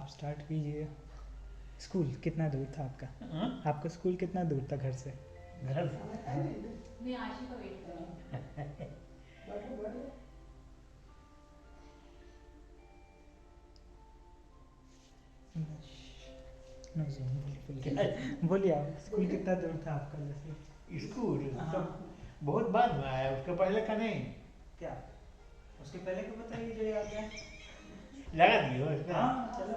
आप स्टार्ट कीजिए। स्कूल कितना दूर था आपका? हाँ? आपका स्कूल कितना दूर था घर से? घर मैं आशी का वेट कर रही हूँ। नो ज़ूम बोलिए बोलिए आप, स्कूल कितना दूर था आपका जैसे? स्कूल हाँ। तो बहुत बाद में आया, उसके पहले का नहीं। क्या उसके पहले का बताइए जो याद है। लगा दियो इसमें। हाँ चलो।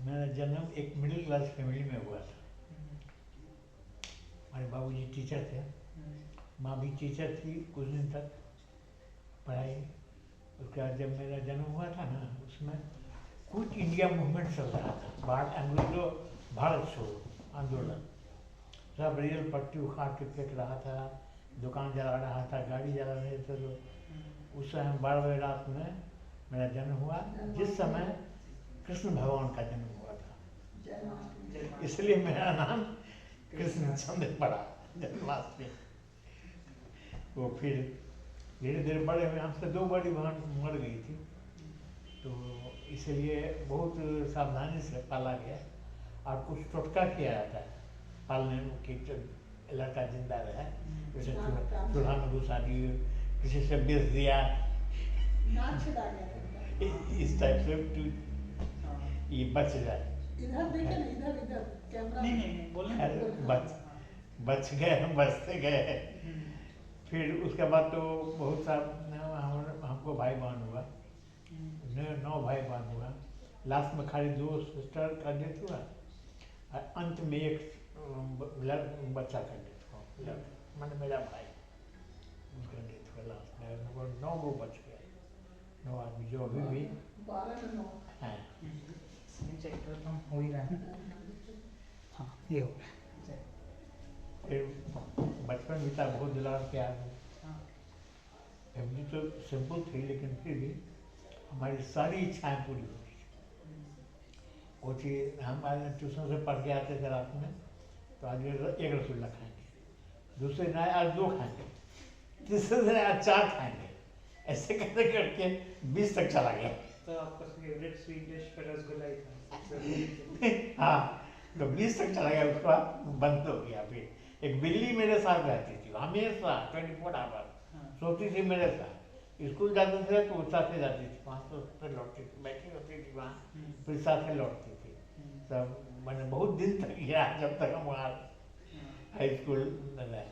मेरा जन्म एक मिडिल क्लास फैमिली में हुआ था। हमारे बाबूजी टीचर थे, माँ भी टीचर थी कुछ दिन तक पढ़ाई। उसके बाद जब मेरा जन्म हुआ था ना, उसमें कुछ इंडिया मूवमेंट चल रहा था, बाहर अंग्रेजों भारत छोड़ो आंदोलन। सब रेल पट्टी उखाड़ के फेंक रहा था, दुकान जला रहा था, गाड़ी जला रहे थे। तो उस समय 12 बजे रात में मेरा जन्म हुआ, जिस समय कृष्ण भगवान का जन्म हुआ था, इसलिए मेरा नाम कृष्ण चंद्र पड़ा जन्माष्टमी। वो फिर धीरे धीरे बड़े हुए, हमसे 2 बड़ी बहन मर गई थी, तो इसलिए बहुत सावधानी से पाला गया और कुछ टोटका किया जाता है पालने में कि लड़का जिंदा रहे। जैसे चूल्हा में घुसा दिए, किसी से बेच दिया, इस टाइप से ये बच जाए। इधर देखे ना, इधर इधर कैमरा। नहीं बोलने अरे बच गए, हम बचते गए। फिर उसके बाद तो बहुत सा हमको भाई बहन हुआ, 9 भाई बहन हुआ। लास्ट में खाली 2 सिस्टर का डेथ हुआ और अंत में एक बच्चा का डेथ हुआ, मैंने मेरा भाई, उसका डेथ हुआ लास्ट में। 9 गो बच गए, 9 आदमी जो अभी भी 12 में 9 हैं। चेक करता हूँ, हो ही रहा है। हाँ ये हो रहा है। फिर बचपन बीता बहुत दुलार प्यार में। हाँ। फैमिली तो सिंपल थी, लेकिन फिर भी हमारी सारी इच्छाएं पूरी होती थी। वो चीज़ हम ट्यूशन से पढ़ के आते थे रात में, तो आज एक रसगुल्ला खाएंगे, दूसरे दिन आज 2 खाएंगे, तीसरे दिन आज 4 खाएंगे, ऐसे करते करके 20 तक चला गया। तो आपका फेवरेट स्वीट डिश फिर रसगुल्ला ही था? हाँ, तो 20 तक चला गया, उसके बाद बंद हो गया। फिर एक बिल्ली मेरे साथ रहती थी हमेशा 24 आवर, सोती थी मेरे साथ। स्कूल जाते थे तो साथ में जाती थी, वहाँ तो फिर लौटती थी, बैठी होती थी वहाँ, फिर साथ में लौटती थी। तब मैंने बहुत दिन तक गया, जब तक हम वहाँ हाई स्कूल में रहे।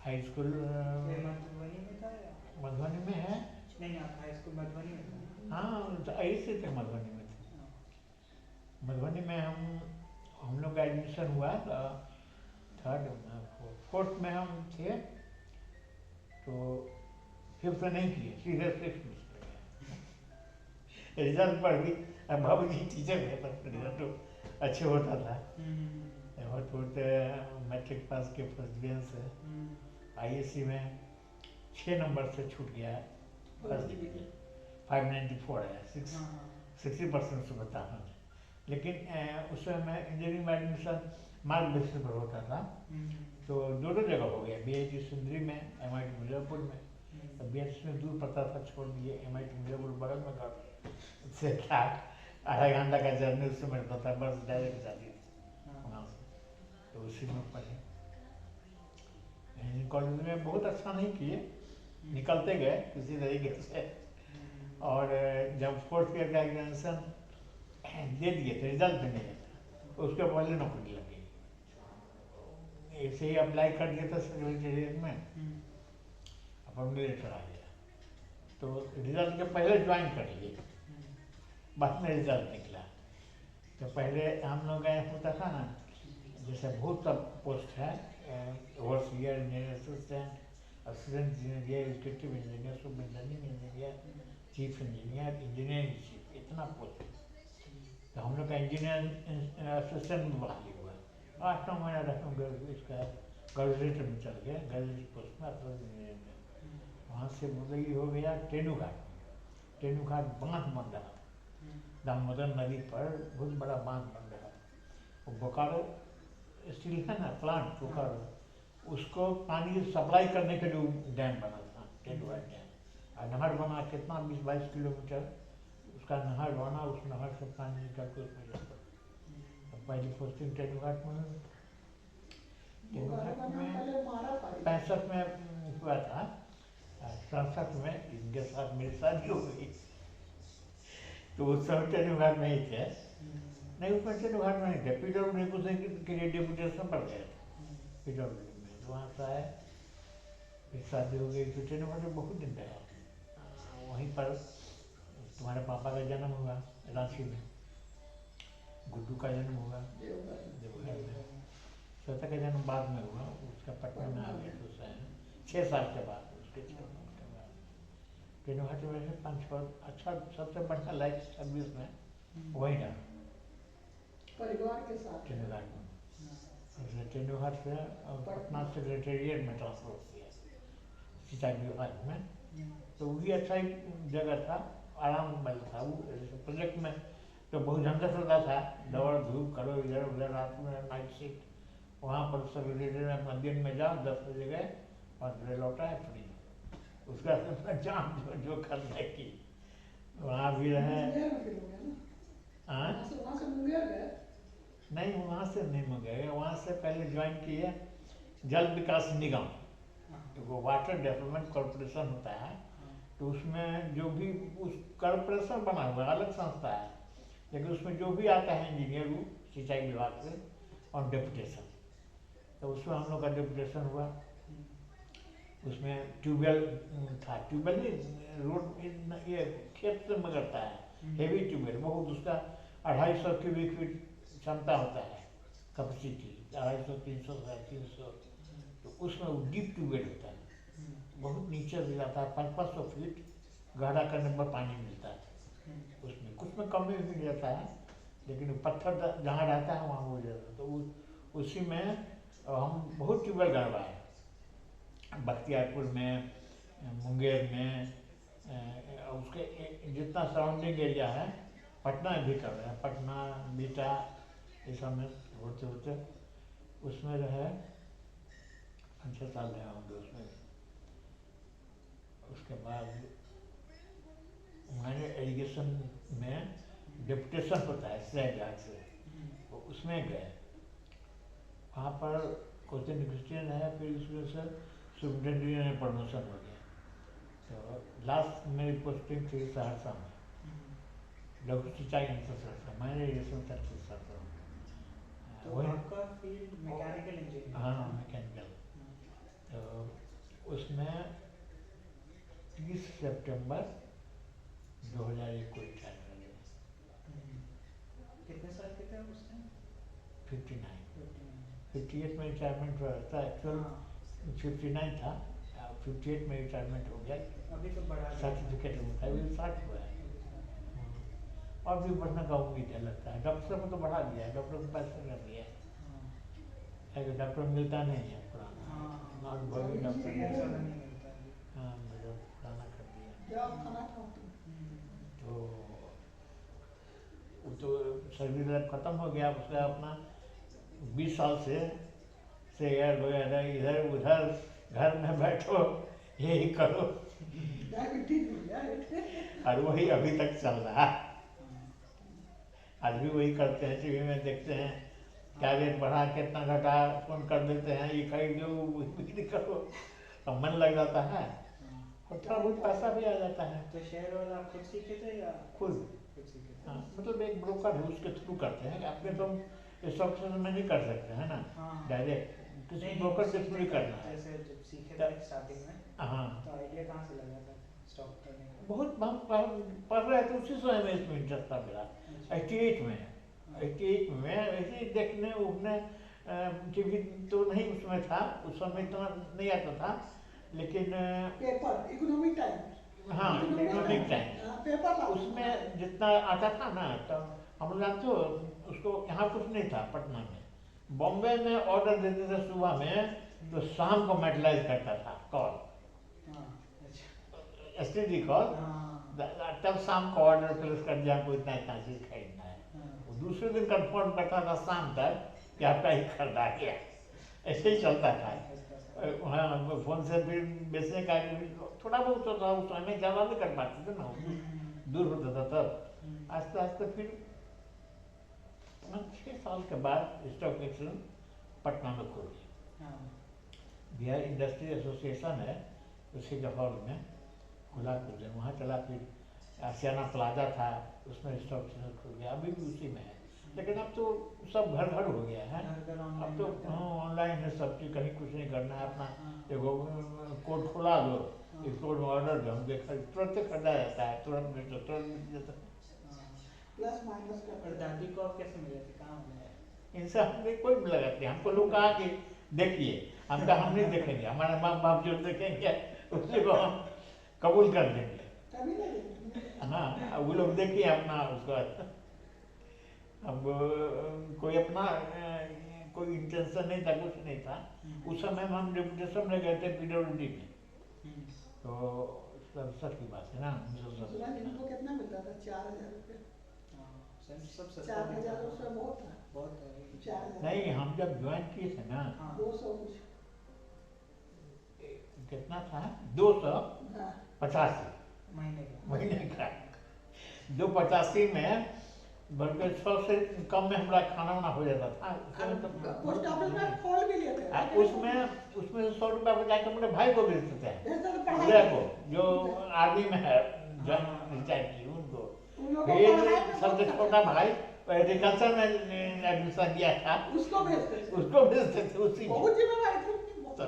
हाई स्कूल मधुबनी में था या? मधुबनी में है। नहीं, आप हाई स्कूल मधुबनी में था? हाँ, ऐसे तक मधुबनी में थे। मधुबनी में हम लोग का एडमिशन हुआ तो 4th में हम थे, तो 5th नहीं किए, सीधे 6th में रिजल्ट पढ़ भी। अब बाबूजी टीचर थे, पर रिजल्ट तो अच्छे होता था। बहुत मैट्रिक पास के फर्स्ट डिवीजन से, ISC में 6 नंबर से छूट गया फर्स्ट डिवीजन, 594 है, 60% से बता रहा हूँ। लेकिन उस समय मैं इंजीनियरिंग में एडमिशन मार्क बेसिस पर होता था, तो 2 जगह हो गया, BIT सुंदरी में, MIT मिर्जापुर में। अब BIT में दूर पड़ता था, छोड़ दिए। MIT मिर्जापुर बगल में घर से था, आधा घंटा का जर्नी उससे मेरे पता, बस डायरेक्ट जाती थी वहाँ से, तो उसी में पढ़े। इंजीनियरिंग कॉलेज में बहुत अच्छा नहीं किए, निकलते गए किसी तरीके से। और जब 4th ईयर का एग्जामिनेशन दे दिए थे, रिजल्ट भी नहीं था, उसके पहले नौकरी लग गई। ऐसे ही अप्लाई कर दिया था सेक्रेटेरिएट में, अपन मेरिट आ गया, तो रिजल्ट के पहले ज्वाइन कर लिए, बाद में रिजल्ट निकला। तो पहले हम लोग गए, होता था ना, जैसे बहुत सब पोस्ट है, overseer, engineer assistant, assistant engineer, executive engineer, superintending engineer, chief engineer, engineering chief, इतना पोस्ट है। तो हम लोग का इंजीनियर असिस्टेंट में बहाली हुआ, 8-9 महीना रहे, इसका ग्रेजुएट में चल गया, ग्रेजुएट पोस्ट में असिस्टेंट इंजीनियर में। वहाँ से बदली हो गया टेनूघाट। टेनूघाट बांध बन रहा, दामोदर नदी पर बहुत बड़ा बांध बन रहा। वो बोकारो स्टील है ना प्लांट, बोकारो, उसको पानी सप्लाई करने के लिए डैम बना था, टेनूघाट डैम। और नहर बना कितना 20-22 किलोमीटर उसका नहर बना, उस नहर से पानी निकल के उसमें जाता। तो पहली पोस्टिंग टेनुघाट में हुई। टेनुघाट में 65 में हुआ था, 67 में इनके साथ मेरी शादी हो गई। तो उस समय टेनुघाट में ही थे, नहीं उसमें टेनुघाट में नहीं थे, पीडब्ल्यूडी को के लिए डेपुटेशन पर गए थे पीडब्ल्यूडी में। तो वहाँ से आए, फिर शादी हो गई। तो टेनुघाट में बहुत दिन रहा। वहीं पर तुम्हारे पापा का जन्म हुआ रांची में, गुड्डू का जन्म हुआ देवघर में, श्वेता का जन्म बाद में हुआ, उसका पटना में आ गया। तो 6 साल के बाद, उसके 6 साल के बाद टेनुघाट में से 5-6 अच्छा सबसे बढ़िया लाइफ सर्विस में वही रहा परिवार के साथ टेनुघाट में। टेनुघाट से पटना सेक्रेटेरिएट में ट्रांसफर किया सिंचाई विभाग में। तो वो भी अच्छा ही जगह था, आराम वाला था। वो प्रोजेक्ट में तो बहुत झंझट होता था, दौड़ धूप करो इधर उधर, रात में नाइट शिफ्ट। वहाँ पर सेक्रेटेरिएट में अपना दिन में जाओ, 10 बजे गए, 5 बजे लौटा है फ्री। उसका जाम जो करने की वहाँ भी रहे। नहीं वहाँ से नहीं मंगेगा, वहाँ से पहले ज्वाइन किए जल विकास निगम, तो वो वाटर डेवलपमेंट कॉरपोरेशन होता है। तो उसमें जो भी उस कॉरपोरेशन बना हुआ अलग संस्था है, लेकिन उसमें जो भी आता है इंजीनियर वो सिंचाई विभाग से और डेपुटेशन, तो उसमें हम लोग का डेपुटेशन हुआ। उसमें ट्यूबवेल था, ट्यूबवेल नहीं रोड ये खेत से मगरता है, हेवी ट्यूबवेल बहुत, उसका 250 क्यूबिक फीट क्षमता होता है कैपेसिटी, 250, 300, 350। तो उसमें वो डीप ट्यूबवेल होता है, बहुत नीचे से जाता है, 500 फीट गहरा करने पर पानी मिलता है उसमें। कुछ में कम भी मिल जाता है, लेकिन पत्थर जहाँ रहता है वहाँ हो जाता है। तो उसी में हम बहुत ट्यूबवेल गड़वाए, बख्तियारपुर में, मुंगेर में, उसके जितना सराउंडिंग एरिया है, पटना भी कर रहे हैं, पटना बीटा ये सब में होते होते उसमें रहे 5-6 साल रहे होंगे उसमें। उसके बाद मैंने एजुकेशन में डिप्यूटेशन होता है सिंचाई विभाग से, तो उसमें गए। वहाँ पर कुछ दिन क्रिश्चियन है, फिर इस वजह से सुपरिटेंडेंट में प्रमोशन हो गया। तो लास्ट मेरी पोस्टिंग थी सहरसा में, लघु सिंचाई इंफ्रास्ट्रक्चर, मैंने एजुकेशन सर्विस करता हूँ। तो आपका फील्ड मैकेनिकल इंजीनियरिंग? हाँ मैकेनिकल। तो उसमें 30 सितंबर 2001 को रिटायर कर गया। कितने साल के थे उस टाइम? 59। 58 में रिटायरमेंट हुआ था, एक्चुअल 59 था, 58 में रिटायरमेंट हो गया। अभी तो बढ़ा सर्टिफिकेट होता है, अभी 60 हुआ है। और भी बढ़ने का उम्मीद है, लगता है। डॉक्टर को तो बढ़ा दिया है, डॉक्टर को पैसे कर दिया है, डॉक्टर मिलता नहीं है पुराना, अनुभवी डॉक्टर नहीं मिलता है। हाँ मुझे पुराना कर दिया। तो वो तो सर्विस लाइफ खत्म हो गया, उसका अपना 20 साल से शेयर वगैरह इधर उधर, घर में बैठो यही करो, और वही अभी तक चल रहा है। आज भी वही करते हैं, टीवी में देखते हैं क्या रेट बढ़ा, कितना घटा, फोन कर देते हैं ये खरीद लो वो बिक्री करो, अब मन लग जाता है और थोड़ा बहुत पैसा भी आ जाता है। तो शेयर वाला आप खुद सीखे थे या? खुद सीखे थे? हाँ, मतलब एक ब्रोकर है उसके थ्रू करते हैं, अपने तो स्टॉक में नहीं कर सकते हैं ना डायरेक्ट, किसी ब्रोकर के थ्रू ही करना है। जैसे जब सीखे थे स्टार्टिंग में, हाँ तो आइडिया कहाँ से लगा था स्टॉक करने का? बहुत हम पढ़ रहे थे उसी समय में इसमें इंटरेस्ट था मेरा। 88 में ऐसे ही देखने उठने, टीवी तो नहीं उसमें था, उस समय इतना नहीं आता था, लेकिन पेपर इकोनॉमिक टाइम, हाँ इकोनॉमिक टाइम पेपर उसमें जितना आता था ना, तो हम लोग जानते हो उसको, यहाँ कुछ नहीं था पटना में, बॉम्बे में ऑर्डर देते थे सुबह में, तो शाम को मेटलाइज करता था कॉल, एसटीडी कॉल, तब शाम को ऑर्डर प्लेस कर दिया, आपको इतना इतना चीज खरीदना है, दूसरे दिन कंफर्म करता था शाम तक कि आपका ही खरीदा गया, ऐसे ही चलता था। वहाँ फोन से फिर बेचने का थोड़ा बहुत होता उस समय ज़्यादा नहीं कर पाते थे ना, दूर होता था तब। आस्ते आस्ते फिर 6 साल के बाद स्टॉक एक्सचेंज पटना में खुल गया। बिहार इंडस्ट्री एसोसिएशन है, उसी के हॉल में खुला कुछ दिन, वहाँ चला। फिर आसियाना प्लाजा था, उसमें स्टॉक एक्सचेंज खुल गया, अभी भी उसी में है। लेकिन अब तो सब घर घर हो गया है, अब तो ऑनलाइन है सब चीज़, कहीं कुछ नहीं करना है। अपना देखो कोड खुला दो, इस कोड में ऑर्डर दो, हम देखा तुरंत खरीदा जाता है, तुरंत बेचो, तुरंत बेच जाता है। प्लस माइनस का। और दादी को आप कैसे मिले थे, कहाँ मिले? इनसे हमने कोई भी लगाते, हमको लोग कहा कि देखिए, हम कहा हम नहीं देखेंगे, हमारे माँ बाप जो देखेंगे उसी को हम कबूल कर देंगे। तभी लगे। हाँ, वो लोग देखिए अपना उसका। अब कोई अपना कोई इंटेंशन नहीं था, कुछ नहीं था। उस समय में हम डेपुटेशन में गए थे पीडब्ल्यूडी में, तो सर की बात है ना, 1970 इनको कितना मिलता था? 4,000 रुपये। सब सस्ता 4,000 उसमें बहुत था। बहुत है। 4,000 नहीं, हम जब ज्वाइन किए थे ना, 200 कुछ। कितना था? 285 महीने का। 285 में बल्कि 100 से कम में हमारा खाना वाना हो जाता था। पोस्ट ऑफिस में खोल भी लेते थे। उसमें 100 रुपया बचा के अपने भाई को भेजते थे, ऐसा तो पूरे पढ़ाई को, जो आर्मी में है, रिटायर की उनको। उन लोगों को फिर पढ़ाई में सबसे बहुत छोटा भाई एग्रीकल्चर में एडमिशन दिया था, उसको भेजते थे। उसको भेजते थे उसी में। बहुत जिम्मेवारी थी उनकी, बहुत।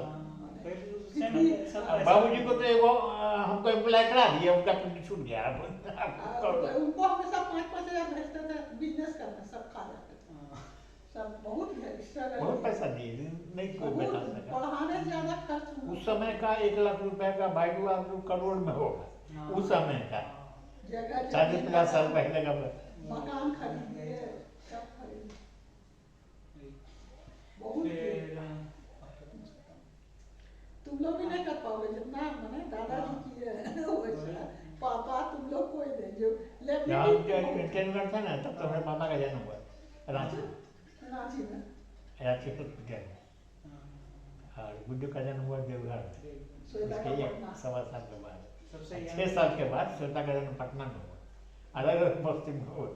बाबूजी को तो एगो हमको एम्प्लॉय करा दिया, उनका पिंड छूट गया। उनको हमेशा 5,000 भेजते थे बिजनेस करने, सब खा जाते थे। सब बहुत स्ट्रगल। बहुत पैसा दिए, नहीं कोई बता सका। पढ़ाने से ज्यादा खर्च उस समय का 1 लाख रुपए का भाई आप करोड़ में होगा उस समय का, जगह 40-50 साल पहले का। मकान खरीदिए, सब खरीदिए, बहुत किए। तुम लोग भी नहीं कर पाओगे जितना मैंने दादाजी किए वैसा। पापा तुम लोग कोई नहीं जो जब 10 में था ना, तब तो हमारे पापा का जन्म हुआ रांची में। रांची हॉस्पिटल में, और गुड्डू का जन्म हुआ देवघर में। उसके 1.25 साल के बाद, 6 साल के बाद श्वेता का जन्म पटना में हुआ, अलग अलग पोस्टिंग में हुआ।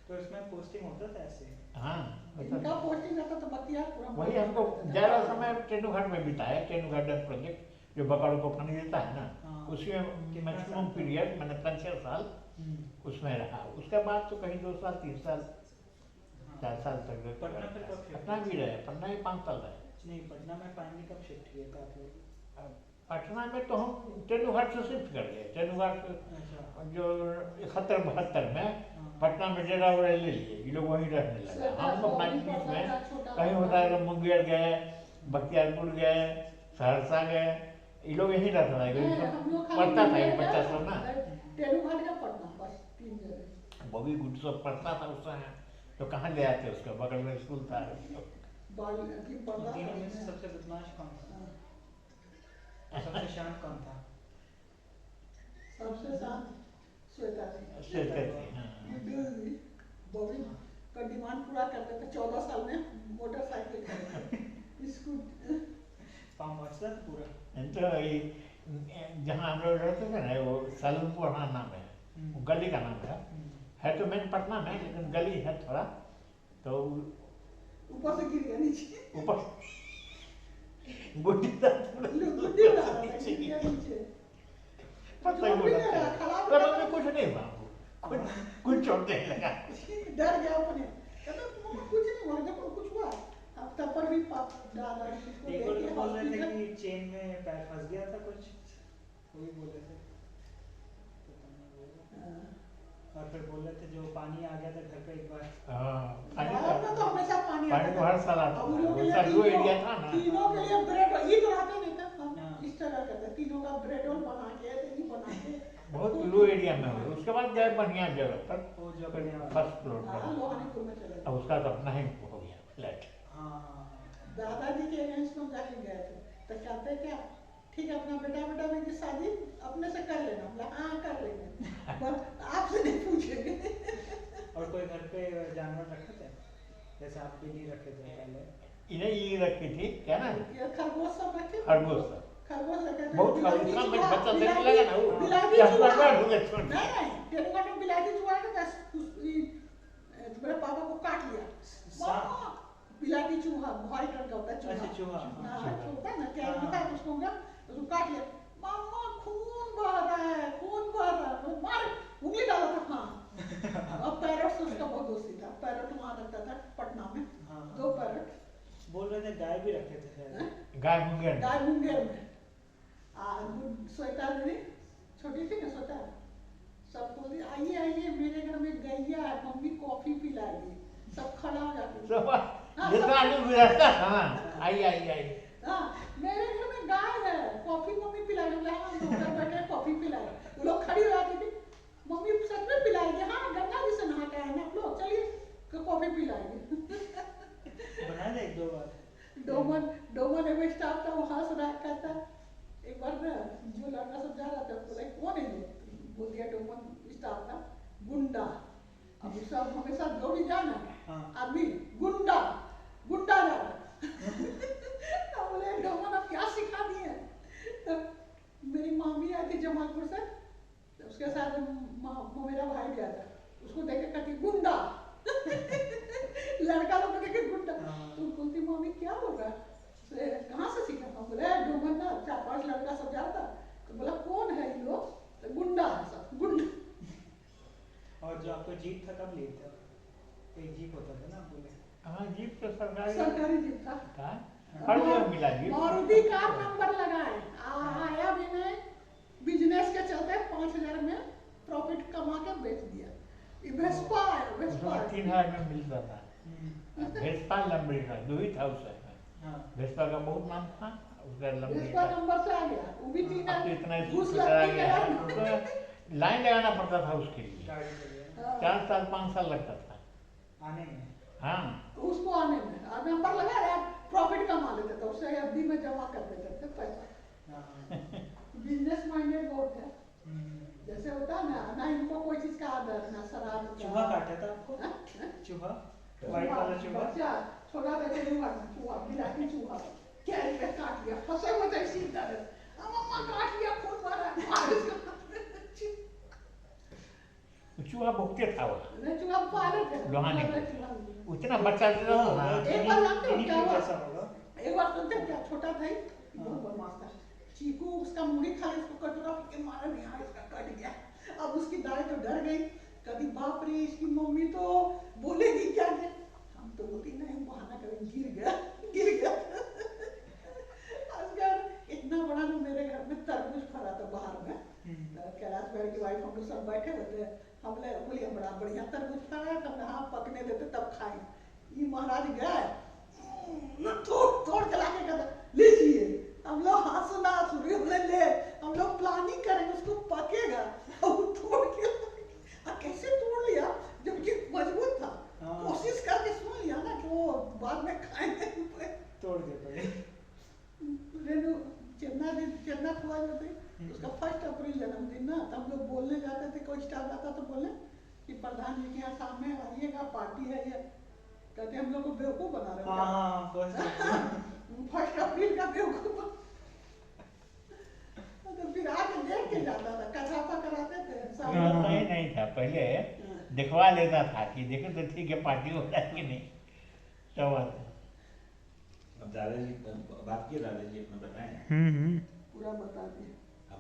तो इसमें पोस्टिंग होता था ऐसे? हाँ, इनका पोस्टिंग रहता तो बख्तियारपुर। वही हमको ज़्यादा समय तेनूघाट में बिता है। तेनूघाट प्रोजेक्ट जो बकारों को पानी देता है ना, उसमें मैक्सिमम पीरियड मैंने 5-6 साल उसमें रहा। उसके बाद तो कहीं 2 साल 3 साल 4 साल तक पटना भी रहे। पटना में 5 साल रहे। नहीं, पटना में फाइनली कब शिफ्ट किए थे आप लोग? पटना में तो हम तेनूघाट से शिफ्ट कर गए। तेनूघाट जो 71-72 में पटना में डेरा वगैरह ले लिए, ये लोग वहीं रहने लगे। हम लोग 19 में कहीं होता है, मुंगेर गए, बख्तियारपुर गए, सहरसा गए, ये लोग यहीं रहता था। पढ़ता था एक बच्चा सब ना, तेनूघाट का पटना बस 3 जगह। बॉबी गुड सब पढ़ता था उस समय, तो कहाँ ले आते उसके बगल में स्कूल था। तीनों में से सबसे बदमाश कौन था? सबसे शांत कौन था? सबसे शांत श्वेता थी। बॉबी का डिमांड पूरा करते थे। 14 साल में मोटरसाइकिल खरीदा, स्कूटी। पाँव बचता था पूरा। तो जहाँ हम लोग रहते थे ना, वो सालनपुर नाम है, वो गली का नाम है तो मेन पटना में, लेकिन गली है थोड़ा। तो ऊपर से गिर गया नीचे, ऊपर गुड्डी उड़ा रहा था नीचे। पता ही नहीं, कुछ नहीं हुआ, कुछ चोट नहीं लगा। डर गया अपने, कहता कुछ नहीं हुआ, देखो कुछ हुआ। अब तब पर भी दादा एक और बोल रहे थे कि चेन में पैर फंस गया था कुछ, वही बोल रहे थे। और फिर बोल रहे थे जो पानी आ गया था घर पे एक बार। तो हमेशा पानी तो हर साल आता था। वैसा लो एरिया था ना, तीनों के लिए ब्रेड ये तो रहते नहीं था। हम इस तरह करते, तीनों का ब्रेड रोल बना के नहीं बना के बहुत लो एरिया में हुआ। उसके बाद गए बढ़िया जगह पर, वो जो फर्स्ट फ्लोर पर। लोहानीपुर में चले अब उसका तो अपना ही हो गया फ्लैट। दादाजी के अगेंस्ट में जाके गए थे, तो कहते क्या ठीक है अपना बेटा की शादी अपने से कर लेना। बोला हाँ कर लेंगे, पर आपसे नहीं पूछेंगे। और कोई घर पे जानवर रखे थे? जैसे आप बिल्ली रखे थे पहले? इन्हें ये रखी थी क्या ना ये खरगोश सब रखे। खरगोश सब। खरगोश रखे थे। बहुत बिलाती इतना चूहा, बच्चा देखने बिलाती- लगा ना वो बिलाती क्या चूहा। बड़ा ढूंढे छोड़ नहीं नहीं, तेलुगु में बिलाती चूहा के बस तुम्हारे पापा को काट लिया। सांप। मामा, बिलाती चूहा व्हाइट रंग का होता है अच्छा, चूहा, हाँ, हाँ। होता है ना क्या हाँ। होता है उसको होगा उसको काट लिया। मामा खून बह रहा है, खून बह रहा है। वो मार उंगली डाला था हाँ। और पैरट से उसका बहुत दोस्ती था। पैरट वहाँ रखता था पटना में। हाँ। 2 पैरट। बोल रहे थे गाय भी रखे थे शायद। हैं? गाय मुंगेर गाय मुंगेर में। श्वेता दीदी छोटी थी ना श्वेता, सब बोलती आइए आइए मेरे घर में गैया है, मम्मी कॉफी पिलाएगी। सब खड़ा हो जाते थे। हाँ, जितना सब- आदमी गुजरता था ना आई आई आई हाँ, मेरे घर में गाय है, कॉफी मम्मी पिलाएगी। बोला हाँ हम घर बैठे कॉफी पिलाए। वो लोग खड़ी हो जाती थी, मम्मी सच में पिलाएगी। हाँ गंगा जी से नहा के आए ना आप लोग, चलिए कॉफी पिलाएगी। बना दे 1-2 बार। डोमन एगो स्टाफ था, वो हंस रहा है, कहता एक बार ना जो लड़का सब जा रहा था बोला कौन है ये, बोल दिया डोमन स्टाफ था गुंडा। अब सब हमेशा दौड़ी जाना हाँ। आदमी गुंडा गुंडा जा रहा अब बोले डोमन अब क्या सिखा दिए। तब मेरी मामी आई थी जमालपुर से, तो उसके साथ मेरा भाई गया था, उसको देख के कहती गुंडा। लड़का लोग को देख के गुंडा। हाँ। तो बोलती मामी क्या होगा, कहाँ से सीखा था। बोले डोमन ना 4-5 लड़का सब जाता। तो बोला कौन है ये लोग, तो गुंडा है सब गुंडा। और जो आपको जीप था कब लिए थे? एक जीप होता था ना आप बोले। हाँ जीप तो सरकारी सरकारी जीप था। था हर जगह मिला जीप मारुति कार नंबर लगाए आया भी नहीं, बिजनेस के चलते 5,000 में प्रॉफिट कमा के बेच दिया। ये वेस्पा है, वेस्पा उसमें 3,000 में मिलता था भेस्पा लंबड़ी का 2 ही था उस समय हाँ। भेस्पा का बहुत नाम था उसका लंबड़ी वेस्पा का नंबर से आ गया, वो भी तीन अब तो इतना घूस स्कूल चला लगती गया है है। उसको लाइन लगाना पड़ता था उसके लिए गाड़ी के लिए 4 साल 5 साल लगता था आने में। हाँ उसको आने में नंबर लगा यार प्रॉफिट कमा लेते थे उससे, एफडी में जमा कर देते थे पैसा। हाँ। बिजनेस माइंडेड बहुत है, हम्म। जैसे होता है ना इनको कोई चीज का आदर ना शराब का। चूहा काटा था आपको? हाँ? हाँ? चूहा? व्हाइट वाला चूहा? बच्चा छोटा था चूहा, चूहा बिलाती चूहा कैरी में काट लिया, फंसे हुए थे इसी तरह। मम्मा काट लिया, खून मारा, मार इसका। चूहा भुगते था वो नहीं चूहा पालक है। लोहानी चूहा को। चूहा। उतना बच्चा देता था ना एक बार जानते हो क्या हुआ? कैसा होगा? एक बार सुनते हो क्या, छोटा था ही, बहुत बदमाश था। चीकू उसका मुड़ी खा लिया, उसको कटोरा पी के मारा, नहीं हाँ इसका कट गया। अब उसकी दाई तो डर गई, कभी बाप रे इसकी मम्मी तो बोलेगी क्या क्या। हम तो बोलती नहीं बहाना करें, गिर गया गिर गया। आजकल इतना बड़ा ना मेरे घर में तरबूज फरा था बाहर में, कैलाश भाई की वाइफ हम लोग सब बैठे हुए थे। हमने बोलिए बड़ा बढ़िया तरबूज फरा है, हमने हाँ पकने देते तब खाए। ये महाराज गए तोड़ तोड़ के लाके कहता लीजिए। हम लोग हंसना शुरू ले हम लोग प्लानिंग करेंगे उसको पकेगा, और तोड़ के कैसे तोड़ लिया जबकि मजबूत था। हाँ। कोशिश करके सुन लिया ना कि वो बाद में खाएंगे। तोड़ दे पड़े। रेनू चेन्ना खुआ जो थी उसका 1 अप्रैल जन्मदिन ना, तो हम लोग बोलने जाते थे, कोई स्टाफ आता तो बोले कि प्रधान जी के यहाँ शाम में आइएगा पार्टी है ये, कहते हम लोग को बेवकूफ बना रहे हो। हाँ बस 1 अप्रैल का बेवकूफ। तो फिर आके देख के जाता था, कछापा कराते थे सब लोग। नहीं नहीं था पहले दिखवा लेता था कि देखो तो ठीक है पार्टी हो रहा है कि नहीं सब बात अब दादाजी बात किए, दादाजी अपना बताएं। पूरा बता दिए। अब